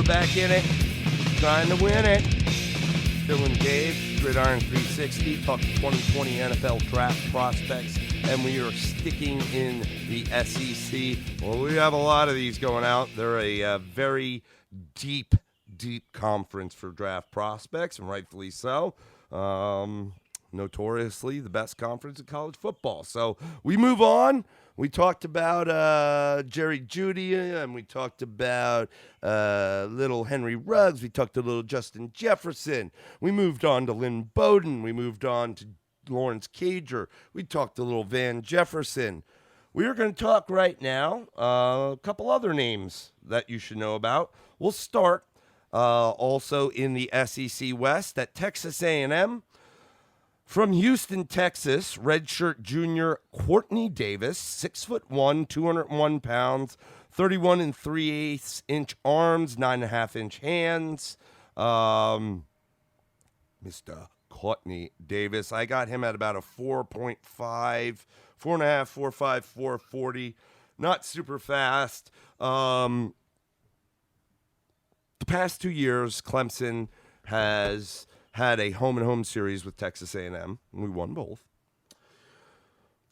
back in it, trying to win it. Bill and Dave, Gridiron 360, talking 2020 NFL draft prospects, and we are sticking in the SEC. Well, we have a lot of these going out. They're a very deep conference for draft prospects, and rightfully so. Notoriously the best conference in college football. So we move on. We talked about Jerry Jeudy, and we talked about little Henry Ruggs. We talked to little Justin Jefferson. We moved on to Lynn Bowden. We moved on to Lawrence Cager. We talked to little Van Jefferson. We are going to talk right now a couple other names that you should know about. We'll start also in the SEC West at Texas A&M. From Houston, Texas, redshirt junior Courtney Davis, 6'1", 201 pounds, 31 3/8-inch arms, 9.5-inch hands. Mr. Courtney Davis, I got him at about a 4.5, 4.5, 4.5, 4.40. Not super fast. The past 2 years, Clemson has had a home-and-home series with Texas A&M, and we won both.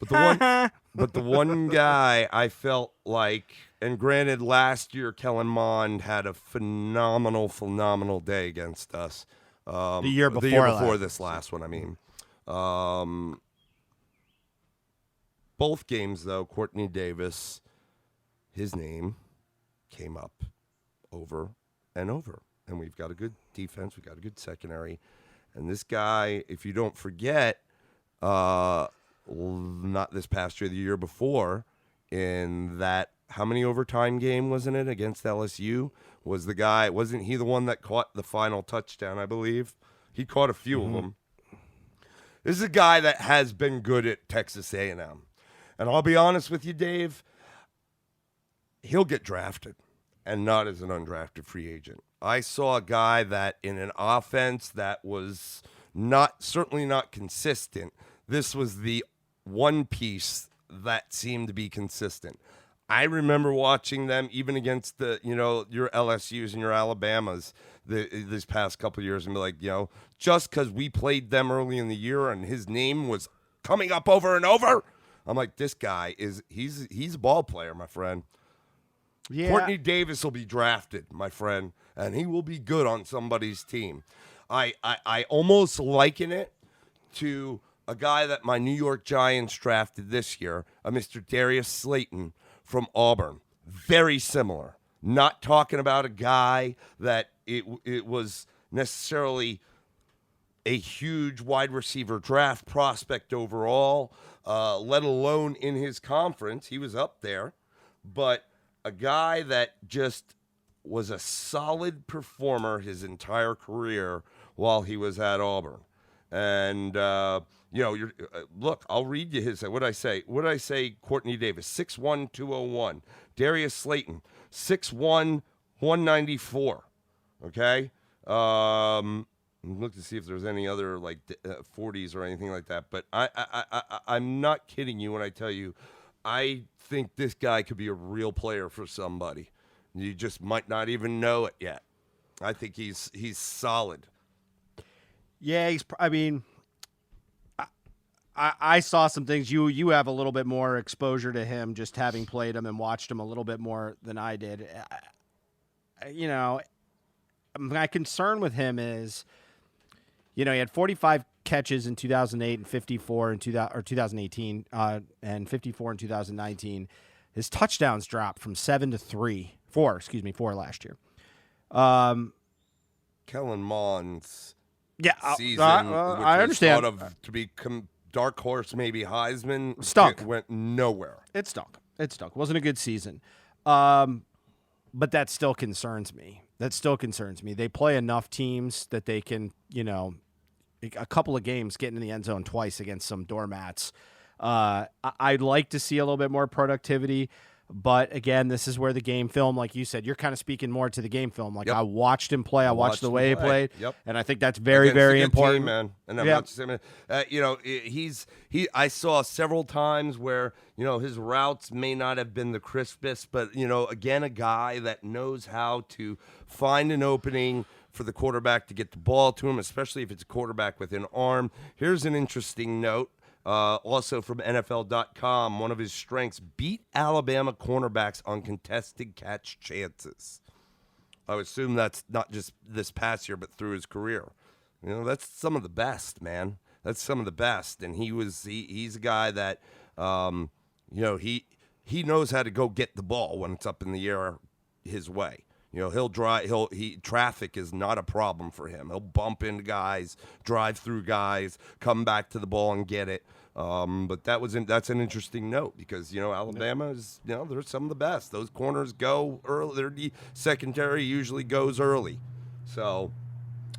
But the one guy I felt like, and granted, last year Kellen Mond had a phenomenal day against us. The year before this last one, I mean. Both games, though, Courtney Davis, his name came up over and over. And we've got a good defense. We've got a good secondary. And this guy, if you don't forget, not this past year, the year before, in that, how many overtime game wasn't it against LSU? Wasn't he the one that caught the final touchdown, I believe? He caught a few of them. This is a guy that has been good at Texas A&M. And I'll be honest with you, Dave, he'll get drafted and not as an undrafted free agent. I saw a guy that in an offense that was certainly not consistent, this was the one piece that seemed to be consistent. I remember watching them even against your LSUs and your Alabamas this past couple of years and be like, just because we played them early in the year and his name was coming up over and over, I'm like, this guy he's a ball player, my friend. Yeah. Courtney Davis will be drafted, my friend, and he will be good on somebody's team. I almost liken it to a guy that my New York Giants drafted this year, a Mr. Darius Slayton from Auburn. Very similar. Not talking about a guy that it was necessarily a huge wide receiver draft prospect overall, let alone in his conference. He was up there, but a guy that just was a solid performer his entire career while he was at Auburn. And, look, I'll read you his. What did I say? Courtney Davis, 6'1", 201. Darius Slayton, 6'1", 194. Okay? Look to see if there's any other, 40s or anything like that. But I'm not kidding you when I tell you I think this guy could be a real player for somebody. You just might not even know it yet. I think he's solid. Yeah, I saw some things. You have a little bit more exposure to him, just having played him and watched him a little bit more than I did. My concern with him is, he had 45 catches in 2008 and 54 in 2018 and 54 in 2019. His touchdowns dropped from 7 to 4 last year. Kellen Mond's season, I understand. Thought of to be dark horse, maybe Heisman, stunk. It went nowhere. It stunk. It wasn't a good season. But that still concerns me. They play enough teams that they can, a couple of games getting in the end zone twice against some doormats. I'd like to see a little bit more productivity, But again, this is where the game film, like you said, you're kind of speaking more to the game film. Like Yep. I watched him play, I watched the way he played, Yep. and I think that's very, Against a very good important, team, man. And I'm Yep. not just saying, I saw several times where his routes may not have been the crispest, but again, a guy that knows how to find an opening for the quarterback to get the ball to him, especially if it's a quarterback with an arm. Here's an interesting note. Also from NFL.com, one of his strengths, beat Alabama cornerbacks on contested catch chances. I would assume that's not just this past year, but through his career. That's some of the best, man. That's some of the best. And he's a guy that, he knows how to go get the ball when it's up in the air his way. He'll drive. Traffic is not a problem for him. He'll bump into guys, drive through guys, come back to the ball and get it. But that's an interesting note because Alabama is they're some of the best. Those corners go early. Their secondary usually goes early. So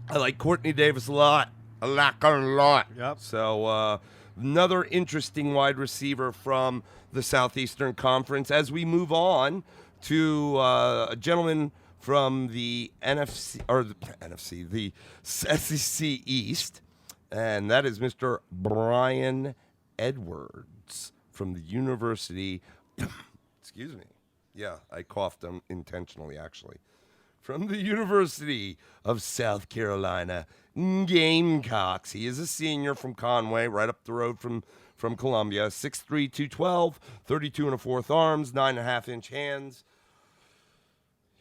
I like Courtney Davis a lot. I like her a lot. Yep. So another interesting wide receiver from the Southeastern Conference. As we move on to a gentleman from the the SEC East, and that is Mr. Brian Edwards from the University. Excuse me. Yeah, I coughed intentionally, actually. From the University of South Carolina Gamecocks. He is a senior from Conway, right up the road from Columbia. 6'3", 212, 32 1/4 arms, 9.5-inch hands.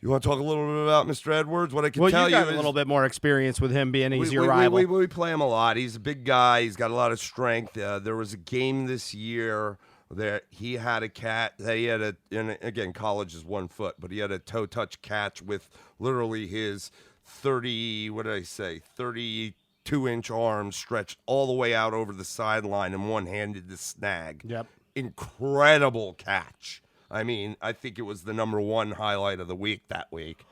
You want to talk a little bit about Mr. Edwards? What I can tell you got is a little bit more experience with him being he's your rival. We play him a lot. He's a big guy. He's got a lot of strength. There was a game this year that he had again, college is 1 foot, but he had a toe touch catch with literally his 32-inch arms stretched all the way out over the sideline and one-handed the snag. Yep. Incredible catch. I mean, I think it was the number one highlight of the week that week.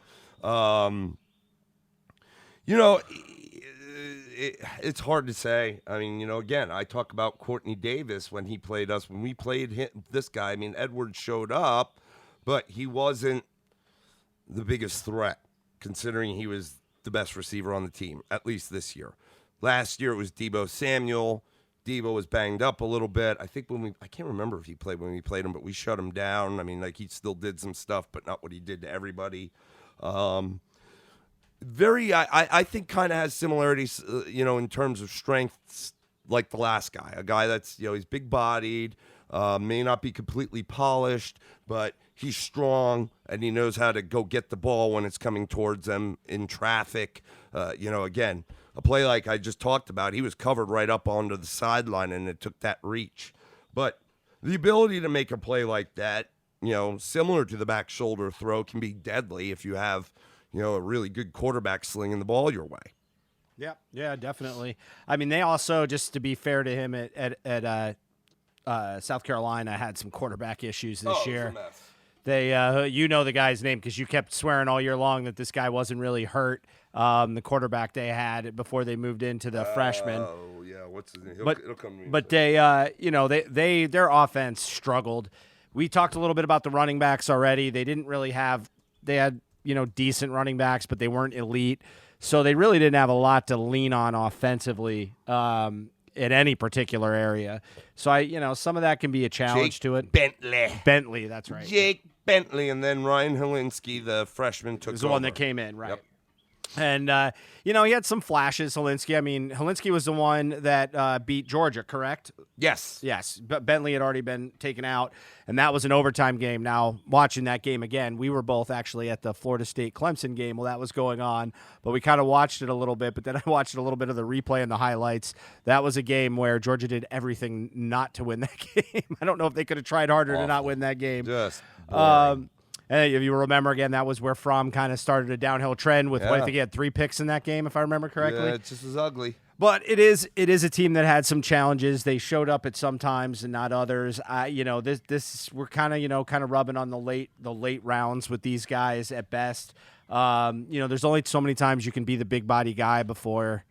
It's hard to say. I mean, again, I talk about Courtney Davis when he played us. When we played this guy, I mean, Edwards showed up, but he wasn't the biggest threat, considering he was the best receiver on the team, at least this year. Last year, it was Deebo Samuel. Deebo was banged up a little bit. I think I can't remember if he played when we played him, but we shut him down. I mean, he still did some stuff, but not what he did to everybody. I think kind of has similarities, in terms of strengths, like the last guy. A guy that's, he's big-bodied, may not be completely polished, but he's strong, and he knows how to go get the ball when it's coming towards them in traffic. Again, a play like I just talked about, he was covered right up onto the sideline, and it took that reach. But the ability to make a play like that, similar to the back shoulder throw, can be deadly if you have, a really good quarterback slinging the ball your way. Yeah, definitely. I mean, they also, just to be fair to him, at South Carolina had some quarterback issues this year. It was a mess. They, the guy's name because you kept swearing all year long that this guy wasn't really hurt. The quarterback they had before they moved into the freshman. Oh yeah, what's his name? It'll come to me. But they, their offense struggled. We talked a little bit about the running backs already. They didn't really have. They had decent running backs, but they weren't elite. So they really didn't have a lot to lean on offensively. At any particular area. So some of that can be a challenge to it. Bentley, that's right. Jake Bentley, and then Ryan Helinski, the freshman, took the over. one that came in, right? Yep. And, he had some flashes, Helinski. I mean, Helinski was the one that beat Georgia, correct? Yes. But Bentley had already been taken out, and that was an overtime game. Now, watching that game again, we were both actually at the Florida State-Clemson game while that was going on, but we kind of watched it a little bit, but then I watched a little bit of the replay and the highlights. That was a game where Georgia did everything not to win that game. I don't know if they could have tried harder to not win that game. Just boring. And if you remember, again, that was where Fromm kind of started a downhill trend with, I think he had 3 picks in that game, if I remember correctly. Yeah, it just was ugly. But it is a team that had some challenges. They showed up at some times and not others. We're kind of rubbing on the late rounds with these guys at best. There's only so many times you can be the big body guy before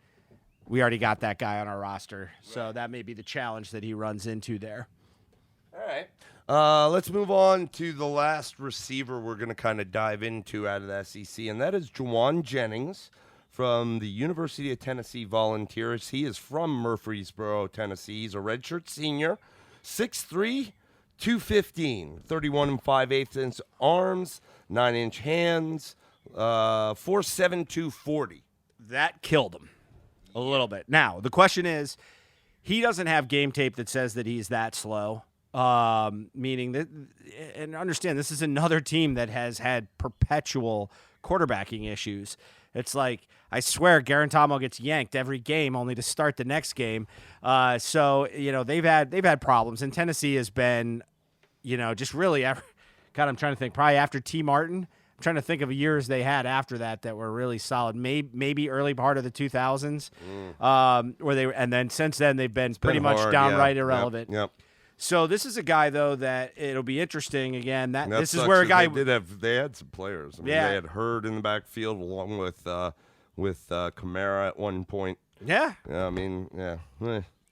we already got that guy on our roster. So that may be the challenge that he runs into there. All right. Let's move on to the last receiver we're going to kind of dive into out of the SEC, and that is Juwan Jennings from the University of Tennessee Volunteers. He is from Murfreesboro, Tennessee. He's a redshirt senior, 6'3", 215, 31 and 5/8 inch arms, 9-inch hands, 4'7", 240. That killed him a little bit. Now, the question is, he doesn't have game tape that says that he's that slow. Meaning that, and understand, this is another team that has had perpetual quarterbacking issues. It's like, I swear, Garantamo gets yanked every game only to start the next game. So they've had problems, and Tennessee has been, just really. God, I'm trying to think. Probably after T. Martin. I'm trying to think of years they had after that were really solid. Maybe early part of the 2000s, where they were, and then since then they've been pretty much hard, downright irrelevant. Yep. So this is a guy, though, that it'll be interesting. Again, That this is sucks where a 'cause guy they had some players. I mean, Yeah. They had Hurd in the backfield along with Kamara at one point. Yeah, I mean, yeah.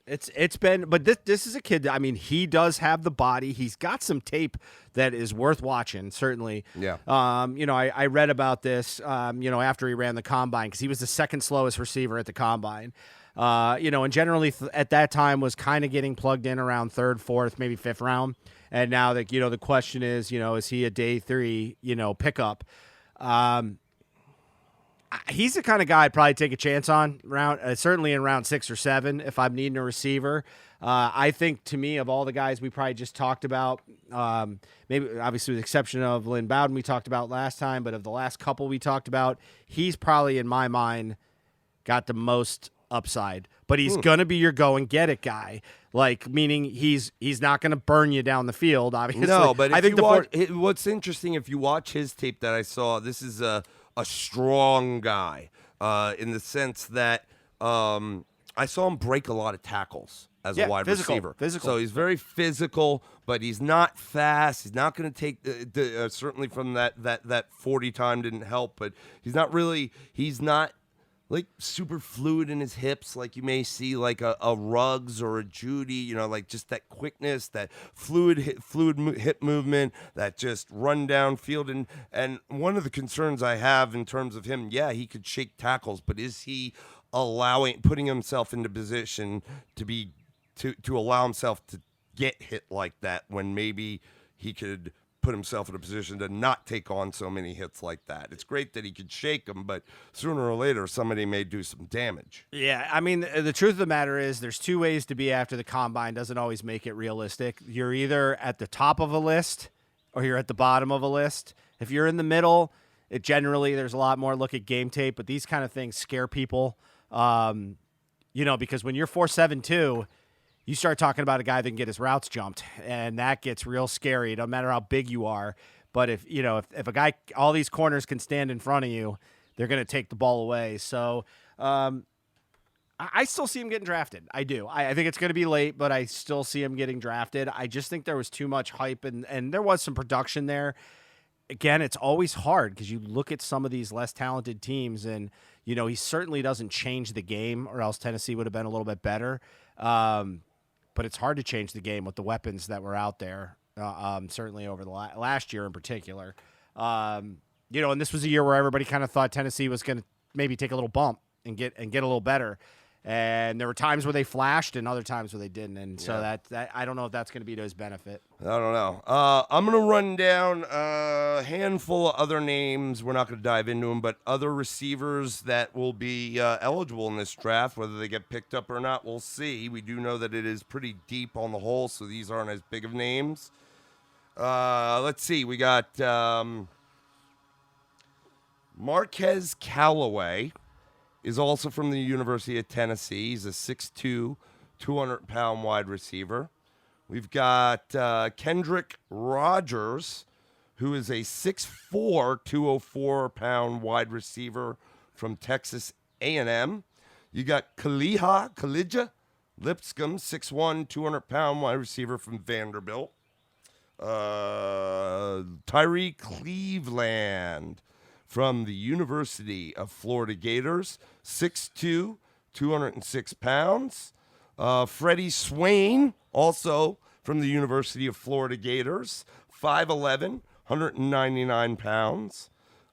it's been, but this is a kid. I mean, he does have the body. He's got some tape that is worth watching. Certainly. Yeah. I read about this. After he ran the combine, because he was the second slowest receiver at the combine. And generally at that time was kind of getting plugged in around third, fourth, maybe fifth round. And now that, the question is he a day 3, pickup? He's the kind of guy I'd probably take a chance on certainly in round 6 or 7 if I'm needing a receiver. I think, to me, of all the guys we probably just talked about, maybe obviously with the exception of Lynn Bowden we talked about last time, but of the last couple we talked about, he's probably in my mind got the most upside. But he's gonna be your go and get it guy, meaning he's not gonna burn you down the field. Obviously, No, but I think what's interesting, if you watch his tape that I saw, this is a strong guy in the sense that I saw him break a lot of tackles as a wide receiver. Physical. So he's very physical, but he's not fast. He's not going to take certainly from that 40 time didn't help, but he's not like super fluid in his hips, like you may see like a Ruggs or a Judy, like just that quickness, that fluid hip movement, that just run down field. And one of the concerns I have in terms of him, he could shake tackles, but is he putting himself into position to allow himself to get hit like that when maybe he could put himself in a position to not take on so many hits like that? It's great that he could shake them, but sooner or later somebody may do some damage. Yeah, I mean, the truth of the matter is there's 2 ways to be after the combine. Doesn't always make it realistic. You're either at the top of a list or you're at the bottom of a list. If you're in the middle, there's a lot more look at game tape, but these kind of things scare people. Because when you're 4.72, you start talking about a guy that can get his routes jumped, and that gets real scary, no matter how big you are. But if a guy, all these corners can stand in front of you, they're going to take the ball away. So I still see him getting drafted. I do. I think it's going to be late, but I still see him getting drafted. I just think there was too much hype, and there was some production there. Again, it's always hard because you look at some of these less talented teams, and he certainly doesn't change the game, or else Tennessee would have been a little bit better. But it's hard to change the game with the weapons that were out there, certainly over the last year in particular. And this was a year where everybody kind of thought Tennessee was going to maybe take a little bump and get a little better. And there were times where they flashed and other times where they didn't. And so that I don't know if that's going to be to his benefit. I don't know. I'm going to run down a handful of other names. We're not going to dive into them, but other receivers that will be eligible in this draft. Whether they get picked up or not, we'll see. We do know that it is pretty deep on the whole, so these aren't as big of names. Let's see. We got Marquez Callaway. Is also from the University of Tennessee. He's a 6'2", 200-pound wide receiver. We've got Kendrick Rogers, who is a 6'4", 204-pound wide receiver from Texas A&M. You got Kalijah Lipscomb, 6'1", 200-pound wide receiver from Vanderbilt. Tyree Cleveland from the University of Florida Gators, 6'2", 206 pounds. Freddie Swain, also from the University of Florida Gators, 5'11", 199 pounds.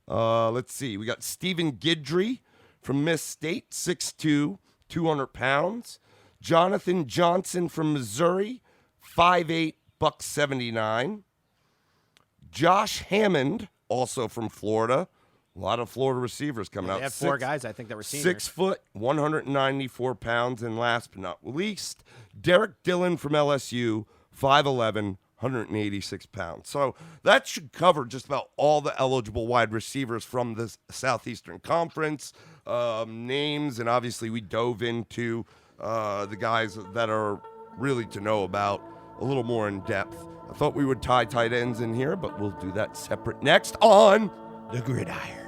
Let's see. We got Stephen Guidry from Miss State, 6'2", 200 pounds. Jonathan Johnson from Missouri, 5'8", $179. Josh Hammond, also from Florida. A lot of Florida receivers coming out. They had four guys, I think, that were seniors. 6 foot, 194 pounds. And last but not least, Derek Dillon from LSU, 5'11", 186 pounds. So that should cover just about all the eligible wide receivers from the Southeastern Conference. Names, and obviously we dove into the guys that are really to know about a little more in depth. I thought we would tie tight ends in here, but we'll do that separate next on The Gridiron.